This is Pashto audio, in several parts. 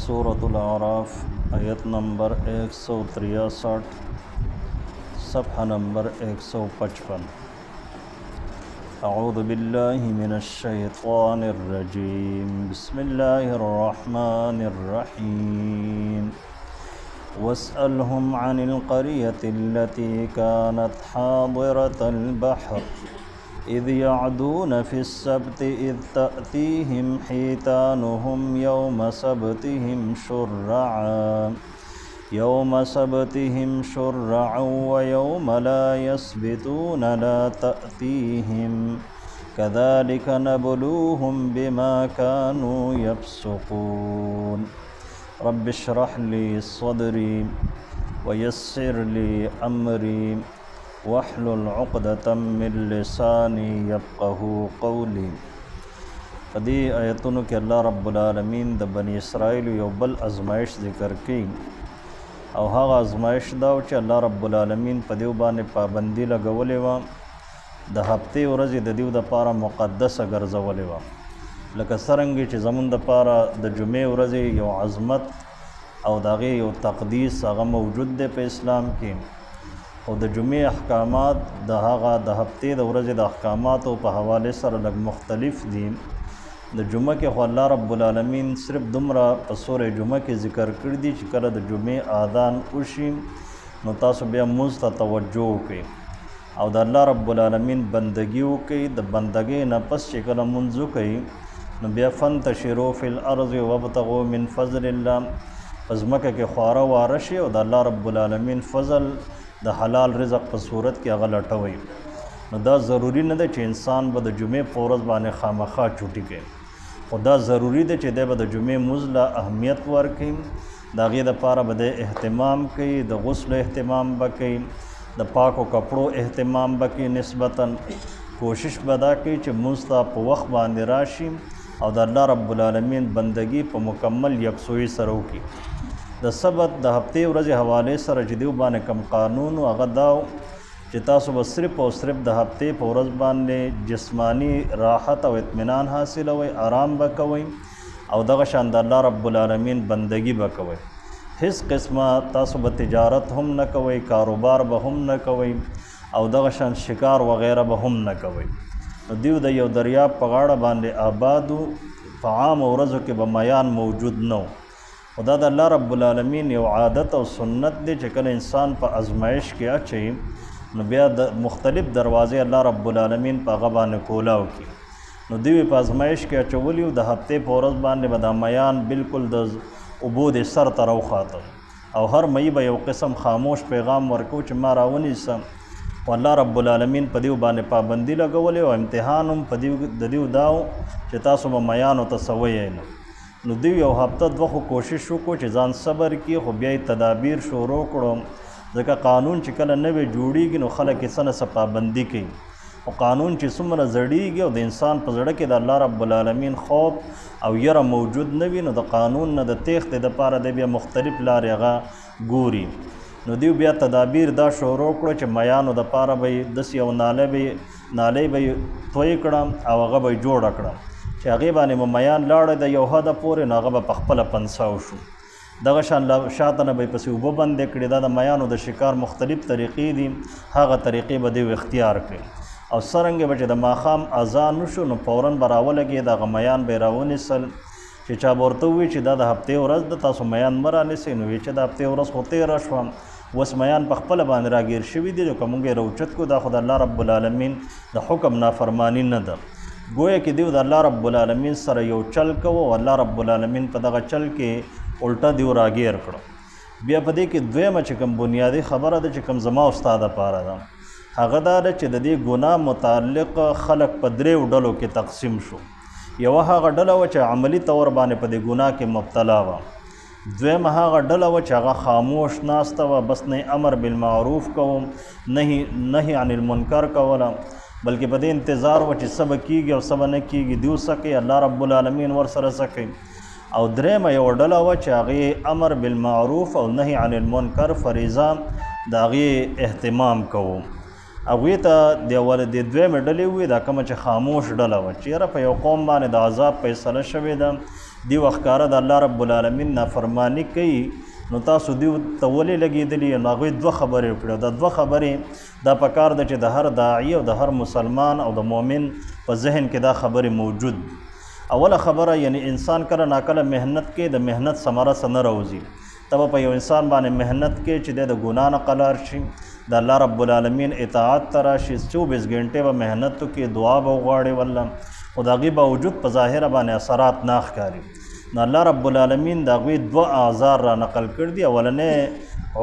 सूरत अल-आराफ आयत नंबर 163, सफ़हा नंबर 155। अऊज़ु बिल्लाहि मिनश्शैतानिर्रजीम, बिस्मिल्लाहिर्रहमानिर्रहीम। वस्अलहुम अनिल क़रियतिल्लती कानत हादिरतल बहर इज़ यअदून फ़िस्सब्ति इज़ तअतीहिम हीतानुहुम यौम सबतिहिम शुर्रअ व यौम ला यस्बितून ला तअतीहिम कज़ालिक नबलूहुम बिमा कानू यफ़्सुक़ून। रब्बिश्रह ली सदरी व यस्सिर ली अमरी वहलुल उक़दतम मिन लिसानी यफ़क़हू क़ौली। पदी आयतुनु के अल्लाह रब्बुल आलमीन द बनी इसराइल यो बल आज़माइश ज़िक्र की और हाँ आज़माइश दाव च अल्लाह रब्बुल आलमीन पदिव बाने पाबंदी लगवले वा द हफ्ते वर्ज़ी द दिव द पारा मुक़द्दस गर्ज़वले वा लक सरंगी च ज़मुन द पारा द जुमे वर्ज़ी यो अज़मत और दागे यो तक़दीस आगा मौजूद दे पे इस्लाम की और द जुमे अहकामात द हागा द हफ्ते द वर्ज़ी द अहकामात पे हवाले सर लग मुख्तलिफ दी। द जुम्मे के अल्लाह रब्बुल आलमीन सिर्फ दुमरा सूरह जुम्मे के ज़िक्र कर दी कि कल द जुमे आदान उशी नो तासु बिया मुज़ ता तवज्जो के और द अल्लाह रब्बुल आलमीन बंदगियों के द बंदगे न पस कल मुंजु कई न बिया फंतशिरू फिल अर्ज़ वब्तगू मिन फ़ज़लिल्लाह अज़मक के ख्वारा वारश और द अल्लाह रब्बुल आलमीन फ़ज़ल द हलाल रिज़क़ पर सूरत के अगल अटवई न दा ज़रूरी न दे च इंसान ब द जुमे पोरज़ बाने खामखा छुटी के खुदा ज़रूरी दे च दे ब द जुमे मुज़ला अहमियत वर्कई दागे द पारा बदे एहतमाम कई द गुस्ल एहतमाम बकई द पाको कपड़ों एहतमाम बकई निस्बतन कोशिश बदा की च मुस्ता प वक्त बांदे राशि और द अल्लाह रब्बुल आलमीन बंदगी प मुकम्मल यकसोई सरो की द सबत द हफ्ते वर्ज़ हवाले सर जदिव बाने कम कानून अगदाव चिता सुबह सिर्फ और सिर्फ द हफ्ते पोरज़ बाने जिस्मानी राहत और इत्मीनान हासिल हो आराम बकवई और दगशान द अल्लाह रब्बुल आलमीन बंदगी बकवई हिस किस्मा तासुब तिजारत हम न कवई कारोबार बहम न कवई और दगशान शिकार वगैरह बहम न कवई दिव द यो दरिया पगाड़ बांधे आबादू फ़ाम औरज़ के बमयान मौजूद न खुदा द अल्लाह रब्बुल आलमीन यो आदत और सुन्नत दे चकल इंसान पर आज़माइश किया चाहिए न बिया मुख्तलिफ़ दरवाज़े अल्लाह रब्बुल आलमीन पर गबान कोलाव की न दिवी पर आज़माइश के चवली द हफ्ते पोरज़ बाने बदामयान बिल्कुल द उबूद सर तरव खातर और हर मई ब यो किस्म खामोश पैगाम वर्को च मारावनी सम अल्लाह रब्बुल आलमीन पदिव बाने पाबंदी लगवले और इम्तिहान पदिव ददिव दाव चितासु मयान व तसवय न दिव यो हफ्ता दो कोशिश को जान सबर की खुबिया तदाबीर शोरो कड़ो जगह कानून चिकल नवे जोड़ीगी नो खलक सन स पाबंदी की और कानून चिसुमर जड़ीगी और इंसान पर जड़ के द अल्लाह रब्बुल आलमीन खौफ और यरा मौजूद नवी न द कानून न द तेख्त द पारा दे बिया मुख्तलिफ लारेगा गोरी नो दिव बिया तदाबीर दा शोरो कड़ो च मयान द पारा भई दस और नाले भई तोय कड़म और अग भई जोड़ कड़म चागे बाने मयान लाड़ द यौहा द पोरे न अग पखपल पंसाव शू दगशान शातन भई पसी उबो बंदे कड़ी दा मयान द शिकार मुख्तलिफ तरीक़े दी हाँ तरीक़े बदे इख्तियार करी और सरंगे बचे द माखाम अजान शो न फ़ौरन बराव लगे दा मयान बेरावन सल चिचा बोरते हुए चिदा द हफ्ते वर्ज़ द तासु मयान मराने से नुवे च द हफ्ते वर्ज़ होते रशवा वस मयान पखपल बान रागीर शवी दे जो कमुंगे रोचत को दा खुदा अल्लाह रब्बुल आलमीन द हुक्म नाफरमानी न द गोए कि दिव द अल्लाह रब्बुल आलमीन सर यो चल को अल्लाह रब्बुल आलमीन पदगा चल के उल्टा दिव रागीर करो बिया पदे कि द्वेम चिकम बुनियादी खबर द चिकम जमा उस्ताद पारा दा हगदार च ददी गुनाह मुताल्लिक़ खलक पदरे उडलो के तकसीम शो यवा हाँ डला व च अमली तौर बाने पदे गुनाह के मुब्तला वा द्वेम हाँ डला व च खामोश नास्ता व बस नहीं अमर बिलमारूफ़ कहो नहीं अनिल मुनकर कवला बल्कि पदे इंतज़ार व च सब कीगी और सब न कीगी दिव सके अल्लाह रब्बुल आलमीन वर सर सके और द्रेम यो डला व चागे अमर बिलमारूफ़ और नहीं अनिल मुनकर फरीज़ा दागे एहतमाम कहो अगुए ता देवल दे द्वेम डले हुए दा कम च खामोश डला व चेहरा पे यो कौम बाने द अज़ाब फैसला शवे दा دی وخکاره د الله رب العالمین نافرمانی کوي نو تاسو دیو ته ولې لګېدلي نو هغوی دوه خبرې وکړې. دا دوه خبرې دا پکار ده چې د هر داعی او د هر مسلمان او د مؤمن په ذهن کې دا خبرې موجود. اوله خبره یعنی انسان کله ناکله محنت کې د محنت ثمره څه نه راوځي. ته به په یو انسان باندې محنت کې چې د ګناه نه قلار شي، د الله رب العالمین اطاعت ته راشي، 24 غنټې به محنت وکړي، دعا به وغواړي والله، خو د هغې باوجود په ظاهره باندې اثرات نه ښکاري. نو الله رب العالمین د هغوی دوه اعذار را نقل کړي دي. اولنی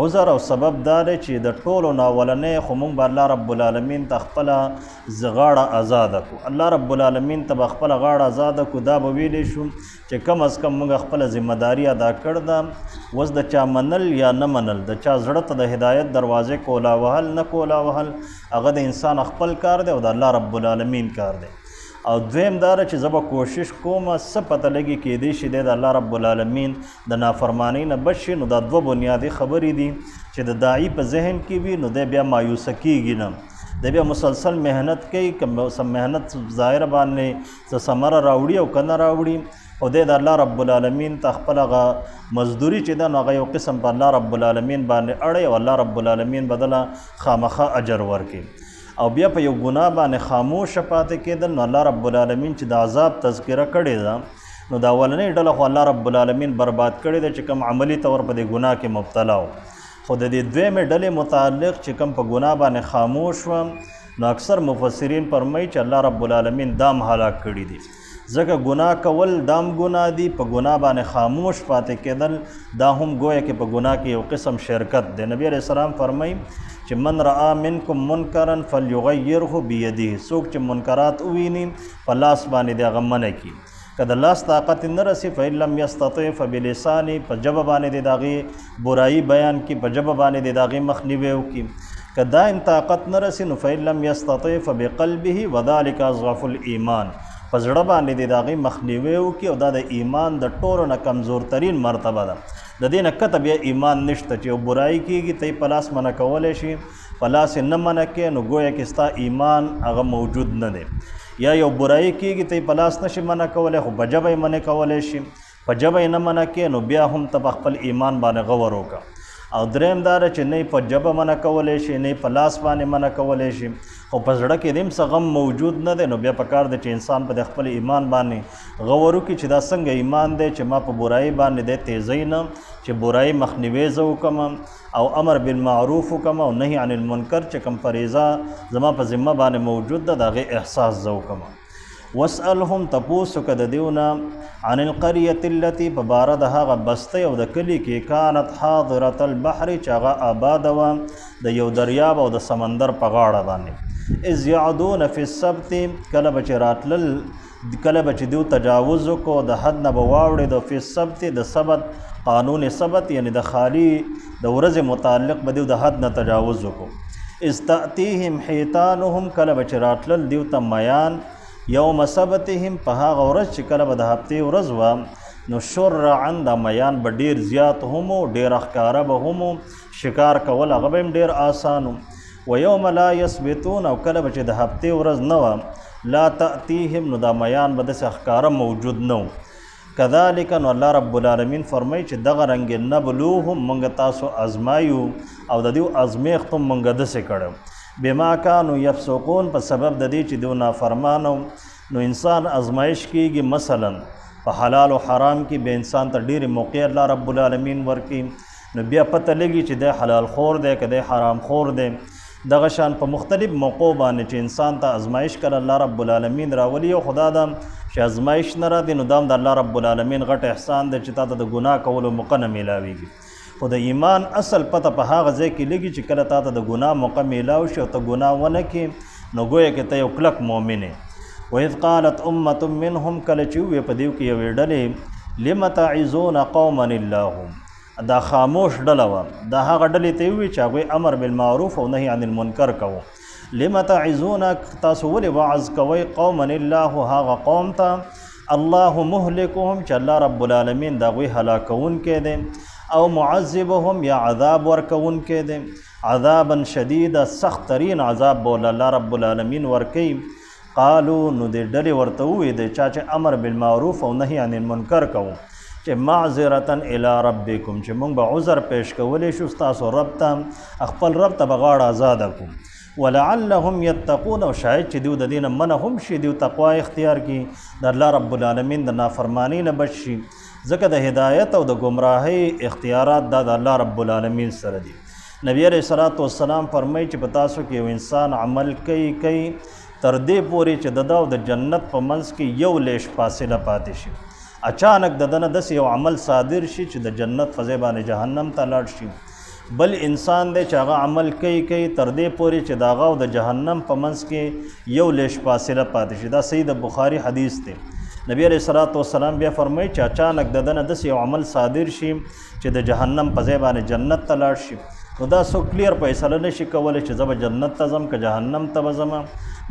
عذر او سبب دا دی چې د ټولو نه اولنی خو موږ به الله رب العالمین ته خپله غاړه ازاده کړو. الله رب العالمین ته به خپله غاړه ازاده کړو، دا به ویلی شو چې کم از کم موږ خپله ذمهداري ادا کړ ده. اوس د چا منل یا نه منل، د چا زړه ته د هدایت دروازې کولا وهل نه کولا وهل، هغه د انسان خپل کار دی او د الله رب العالمین کار دی. او دویم دا چې زه به کوشش کوم څه پته لګي کیدی شي دی د الله رب العالمین د نافرمانی نه بچ شي. نو دا دوه بنیادي خبرې دي چې د داعی په ذهن کې وي نو دی بیا مایوسه کیږي نه، دی بیا مسلسل محنت کوي. که محنت ظاهر باندې څه ثمره راوړي او که نه راوړي، او دی د الله رب العالمین ته خپل هغه مزدوري چې ده نو هغه یو قسم په الله رب العالمین باندې اړی او الله رب العالمین بدله خامخا اجر ورکړي. او بیا په یو ګناه باندې خاموشه پاتې کېدل نو الله رب العالمین چې د عذاب تذکره کړې ده نو دا اولنۍ ډله خو الله رب العالمین برباد کړې ده چې کوم عملي طور په دې ګناه کې مبتلا و. خو د دې دویمې ډلې متعلق چې کوم په ګناه باندې خاموش وم نو اکثر مفسرین فرمایي چې الله رب العالمین دام هلاک کړي دي. ځکه ګناه کول دام ګناه دي، په ګناه باندې خاموش پاتې کېدل دا هم گویا کې په ګناه کې یو قسم شرکت دی. نبی علیہ السلام فرمایي چې من رأى منکم منکرا فلیغیره بیده، څوک چې منکرات وویني په لاس باندې د هغه منع کړي. که د لاس طاقت نه رسي فإن لم یستطع فبلسانه، په ژبه باندې د هغې برایي بیان کړي، په ژبه باندې د هغې مخنیوی وکړي. که دا طاقت نه رسي نو فإن لم یستطع فبقلبه وذلک اضعف الایمان، په زړه باندې د هغې مخنیوی وکړي او دا د ایمان د ټولو نه کمزورترین مرتبه ده. د دې نه کته بیا ایمان نشته چې یو برایي کېږي ته یې په لاس منع کولی شي، په لاس یې نه منع کې نو گویا کې ستا ایمان هغه موجود نه دی. یا یو برایي کېږي ته یې په لاس نشي منع کولی خو په ژبه یې منع کولی شي، په ژبه یې نه منع کې نو بیا هم ته په خپل ایمان باندې غور وکړه. او دریم دا چې نه یې په ژبه منع کولی شي نه یې په لاس باندې منع کولی شي خو په زړه کې د هم څه غم موجود نه دی، نو بیا پکار دی چې انسان په د خپل ایمان باندې غور وکړي چې دا څنګه ایمان دی چې ما په برایي باندې دی تیزی نه چې برایي مخنیوی زه وکړم او امر بالمعروف وکړم او نهي عن المنکر چې کوم فریضه زما په ذمه باندې موجود ده د هغې احساس زه وکړم. واسألهم تپوس وکړه د دیونه عن القریة التي په باره د هغه بستۍ او د کلي کې کانت حاضرة البحر چې هغه آباده وه د یو دریاب او د سمندر په غاړه باندې. اذ یعدون فی السبت، کله به چې راتلل کله به چې دیو تجاوز وکړو د حد نه به واوړېدو فی السبت د سبت قانون سبت یعنی د خالی د ورځې متعلق به دیو د حد نه تجاوز وکړو. اذ تأتیهم حیتانهم، کله به چې راتلل دیو ته میان یوم سبتهم په هغه ورځ چې کله به د هفتې ورځ وه نو شرعا دا میان به ډېر زیات هم و ډېر ښکاره به هم و، شکار کول هغه به هم ډېر آسان و. و یوم لا یثبتون، او کله به چې د هفتې ورځ نه وه لا تأتیهم نو دا میان به داسې ښکاره موجود نه و. کذلک نو الله رب العالمین فرمایي چې دغه رنګې نبلوهم موږ تاسو ازمایو او د دیو ازمیښت هم موږ داسې کړی بما کانوا یفسقون، په سبب د دې چې دیو نافرمانو. نو انسان ازمایش کېږي مثلا په حلال و حرام کې به انسان ته ډېرې موقع الله رب العالمین ورکړي نو بیا پته لګي چې دی حلال خور دی که دی حرام خور دی. دغه شان په مختلف موقعو باندې چې انسان ته ازمایش کله الله رب العالمین راولي او خدا ده چې ازمایش نه راځي نو دا هم د الله رب العالمین غټ احسان دی چې تا ته د ګناه کولو موقع نه میلاویږي. خو د ایمان اصل پته په هغه ځای کې لګي چې کله تا ته د ګناه موقع میلاو شي او ته ګناه ونه کړې نو گویا کې ته یو کلک مؤمن یې. وإذ قالت أمة منهم، کله چې وویې په دیو کې یوې ډلې لم تعظون قوما الله، دا خاموش ډله وه، دا هغه ډلې ته وویل چې هغوی امر بالمعروف او نهي عن المنکر کوو. لم تعظون، تاسو ولې وعظ کوئ قوما الله هغه قوم ته الله مهلکهم چې الله رب العالمین د هغوی هلاکوونکی دی او معذبهم یا عذاب ورکوونکی دی، عذابا شدیدا سخت ترین عذاب بول الله رب العالمین ورکوي. قالو نو دې ډلې ورته وویې د چا چې امر بالمعروف او نهي عن المنکر کوو چې معذرة الی ربکم چې موږ به عذر پیش کولی شو ستاسو رب ته خپل رب ته به غاړه ازاده کړو ولعلهم یتقون او شاید چې دیو د دې نه منع هم شي دیو تقوا اختیار کړي د الله رب العالمین د نافرمانی نه بچ شي ځکه د هدایت او د گمراهۍ اختیارات دا د الله رب العالمین سره دي نبی علیہ الصلوۃ والسلام فرمایي چې په تاسو کې یو انسان عمل کوي تر دې پورې چې د دا او د جنت په منځ کې یو لیش فاصله پاتې شي اچانک د دنه داسې یو عمل صادر شي چې د جنت په ځای باندې جهنم ته لاړ شي بل انسان دی چې هغه عمل کوي تر دې پورې چې د هغه او د جهنم په منځ کې یو لیش فاصله پاتې شي دا صحیح د بخاري حدیث دی نبی علیہ الصلوۃ والسلام بیا فرمایي چې اچانک د دنه داسې یو عمل صادر شي چې د جهنم په ځای باندې جنت ته لاړ شي نو دا سو کلیر فیصله نشي کولی چې زه به جنت ته ځم که جهنم ته به ځم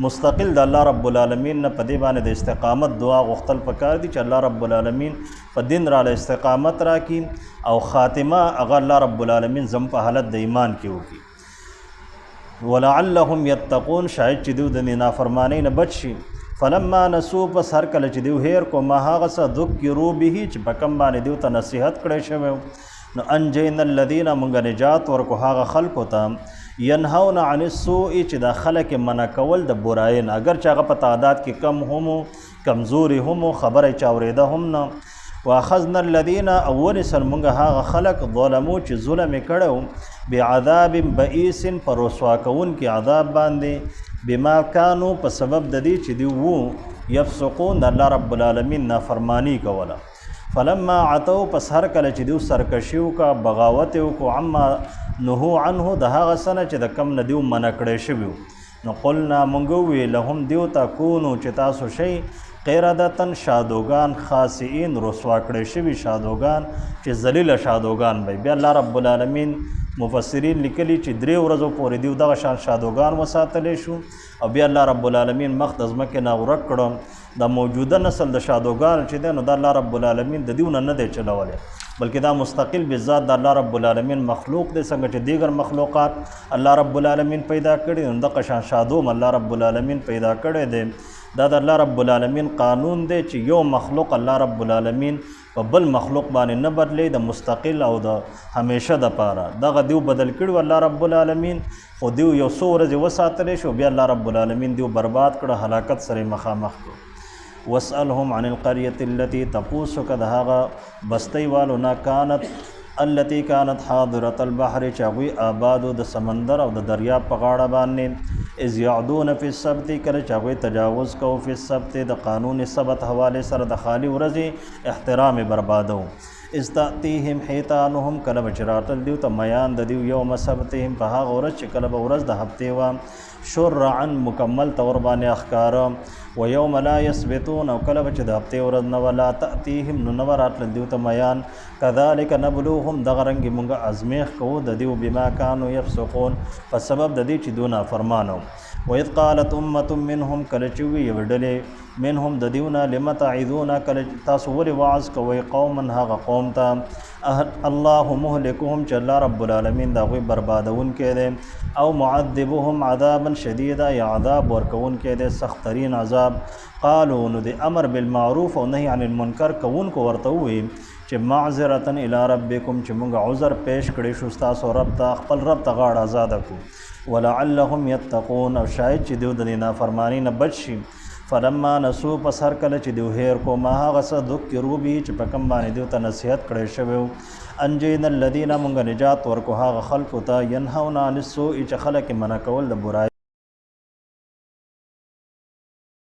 مستقل د الله رب العالمین نه په دې باندې د استقامت دعا غوښتل پکار دي چې الله رب العالمین په دین راله استقامت راکړي او خاتمه هغه الله رب العالمین زم په حالت د ایمان کې وکړي ولعلهم یتقون شاید چې دوی د نافرمانی نه بچ شي فلما نسوا پس هر کله چې دوی هیر کو ما هغه څه ذکروا به چې په کوم باندې دوی ته نصیحت کړی شوی نو انجینا الذین مونږ نجات ورکو هغه خلکو ته ینهون عن السوء چې دا خلک منع کول د براین اگر چې هغه په تعداد کې کم هم کمزوري هم خبره چاورېده هم نه واخذنا الذین اول سر مونږ هغه خلک ظلمو چې ظلم کړو بعذاب بئیس پر رسوا کون کې عذاب باندې بما کانوا په سبب د دې چې دی وو یفسقون د الله رب العالمین نافرمانی کوله فلما عتو پس هر کله چې دیو سرکشیو کا بغاوت وکړو عما نهو عنه د هغه څه نه چې د کم نه دیو منع کړی شوي نو قلنا مونږ وی لهم دیو ته کونو چې تاسو شئ قردتن شادوگان خاسئین رسوا کړی شوي شادوگان چې ذلیله شادوگان به بیا الله رب العالمین مفسرین لیکلی چې 3 ورځو پورې دیو دغه شان شادوگان وساتلی شو او بیا الله رب العالمین مخ د ځمکې نه ورک کړو د موجوده نسل د شادوگان چې دی نو د الله رب العالمین د دیونه نه دی چلولی بلکې دا مستقل بذات د الله رب العالمین مخلوق دی څنګه چې دیگر مخلوقات الله رب العالمین پیدا کړي نو دغه شان شادوم الله رب العالمین پیدا کړی دی دا د الله رب العالمین قانون دی چې یو مخلوق الله رب العالمین په بل مخلوق باندې نه بدلی د مستقل او د همیشه د پاره دغه دیو بدل کړي الله رب العالمین خو دیو یو څو ورځې وساتلی شو بیا الله رب العالمین دیو برباد کړه هلاکت سره مخامخ کړو واسألهم عن القرية التي تپوسک د هغه بستی والو نه کانت التي كانت حاضرة البحر چې هغوی آبادو د سمندر او د دریاب په غاړه باندې اذ یعدون فی السبت کله چې هغوی تجاوز کوو فی السبت د قانون سبت حوالې سره د خالی ورځې احترام بربادو اذ تأتیهم حیتانهم کله به چې راتل دیو ته میان د دیو یوم سبتهم په هغه ورځ چې کله به ورځ د هفتې وه شرعا مکمل طور باندې اښکاره و یوم لا یثبتون او کله به چې د هفتې ورځ نه ولا تأتیهم نو نه به راتلل دیو ته میان کذلک نبلوهم دغه رنګې مونږ ازمیښ کوو د دیو بما کانوا یفسقون په سبب د دې چې دوی نافرمانه وإذ قالت امة منهم کله چې وی یوه ډلې منهم د دیونه لم تعظون کله تاسو ولې وعظ کوئ قوما هغه قوم ته الله مهلکهم چې الله رب العالمین د هغوی بربادونکی دی او معذبهم عذابا شدیدا یا عذاب ورکوونکی دی سخت ترین عذاب قالو نو د امر بالمعروف او نهی عن المنکر کوونکو ورته ووایي چې معذرة الی ربکم چې موږ عذر پیش کړی شو ستاسو رب ته خپل رب ته غاړه ازاده کړو ولعلهم یتقون او شاید چې دیو د نافرمانی نه بچ شي فلما نسوا پس هر کله چې دیو هیر کو ما هغه څه ذکروا به چې په کوم باندې دیو ته نصیحت کړی شوی انجینا الذین مونږ نجات ورکو هغه خلکو ته ینهون عن السوء چې خلک منع کول د برای